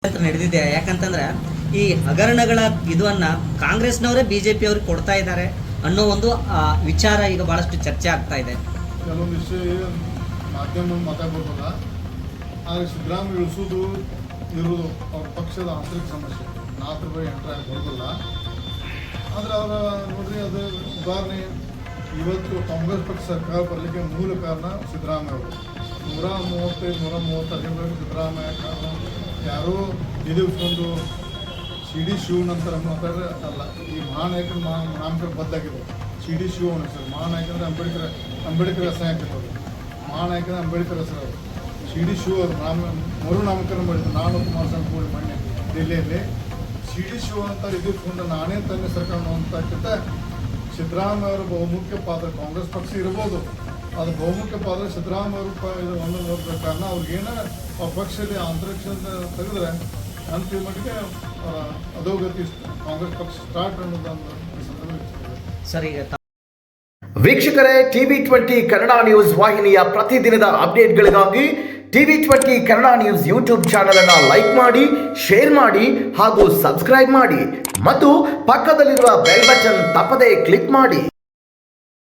ನಡೆದಿದೆ. ಯಾಕಂತಂದ್ರೆ ಈ ಹಗರಣಗಳ ಇದನ್ನ ಕಾಂಗ್ರೆಸ್ನವರೇ ಬಿಜೆಪಿ ಅವ್ರಿಗೆ ಕೊಡ್ತಾ ಇದ್ದಾರೆ ಅನ್ನೋ ಒಂದು ವಿಚಾರ ಈಗ ಬಹಳಷ್ಟು ಚರ್ಚೆ ಆಗ್ತಾ ಇದೆ. ಕೆಲವೊಂದು ವಿಷಯ ಮಾಧ್ಯಮ ಮಾತಾಡ್ಬೋದಲ್ಲ, ಆದರೆ ಸಿದ್ದರಾಮಯ್ಯ ಇಳಿಸೋದು ಇರೋದು ಅವ್ರ ಪಕ್ಷದ ಆಂತರಿಕ ಸಮಸ್ಯೆ. 4 ರೂಪಾಯಿ ಎಂಟ್ರಾಗಿ ಬರೋದಿಲ್ಲ. ಆದರೆ ಅವರ ನೋಡ್ರಿ, ಅದು ಉದಾಹರಣೆ ಇವತ್ತು ಕಾಂಗ್ರೆಸ್ ಪಕ್ಷ ಸರ್ಕಾರ ಬರಲಿಕ್ಕೆ ಮೂಲ ಕಾರಣ ಸಿದ್ದರಾಮಯ್ಯ ಅವರು. 135-130 ಸಿದ್ದರಾಮಯ್ಯ ಕಾರಣ. ಯಾರೋ ನಿಲ್ಲಿಸ್ಕೊಂಡು CD ಶಿವ ನಂತರ ಮಾತಾಡಿದ್ರೆ ಅಲ್ಲ, ಈ ಮಹಾನಾಯಕನ ನಾಮಕರಣ ಬದ್ದಾಗಿದೆ. CD ಶಿವ ಹೆಸರು ಮಹಾನಾಯಕಂದ್ರೆ ಅಂಬೇಡ್ಕರ್ ಹೆಸರು ಹಾಕಿರೋದು. ಮಹಾನಾಯಕನ ಅಂಬೇಡ್ಕರ್ ಹೆಸರು CD ಶಿವ ಅವರು ಮರು ನಾಮಕರಣ ಮಾಡಿದ್ರು. ನಾನು ಕುಮಾರಸ್ವಾಮಿ ಕೂಡಿ ಮೊನ್ನೆ ಡೆಲ್ಲಿಯಲ್ಲಿ CD ಶಿವ ಅಂತ ಇದ್ದುಕೊಂಡು ನಾನೇ ತನ್ನ ಸರ್ಕಾರ ಅಂತಕ್ಕಿಂತ ಸಿದ್ದರಾಮಯ್ಯ ಅವರು ಬಹುಮುಖ್ಯ ಪಾತ್ರ. ಕಾಂಗ್ರೆಸ್ ಪಕ್ಷ ಇರ್ಬೋದು, ಅದು ಬಹುಮುಖ್ಯ ಪಾತ್ರ ಸಿದ್ದರಾಮಯ್ಯ ಅವರು ಒಂದು ನೋಡ್ಬೇಕು. ಕಾರಣ ಅವ್ರಿಗೇನ ಆ ಪಕ್ಷದ ಅಂತರಿಕ್ಷದ ತೆಗೆದ್ರೆ ಅಂತಿಮ ಮಟ್ಟಿಗೆ ಅಧೋಗತಿ ಕಾಂಗ್ರೆಸ್ ಪಕ್ಷ ಸ್ಟಾರ್ಟ್ ಅನ್ನೋದೊಂದು ಸರಿ. ವೀಕ್ಷಕರೇ, TV20 ಕನ್ನಡ ನ್ಯೂಸ್ ವಾಹಿನಿಯ ಪ್ರತಿದಿನದ ಅಪ್ಡೇಟ್ಗಳಿಗಾಗಿ TV20 Kannada news YouTube channel ಅನ್ನು ಲೈಕ್ ಮಾಡಿ, ಶೇರ್ ಮಾಡಿ ಹಾಗೂ ಸಬ್ಸ್ಕ್ರೈಬ್ ಮಾಡಿ ಮತ್ತು ಪಕ್ಕದಲ್ಲಿರುವ ಬೆಲ್ ಬಟನ್ ತಪ್ಪದೇ ಕ್ಲಿಕ್ ಮಾಡಿ.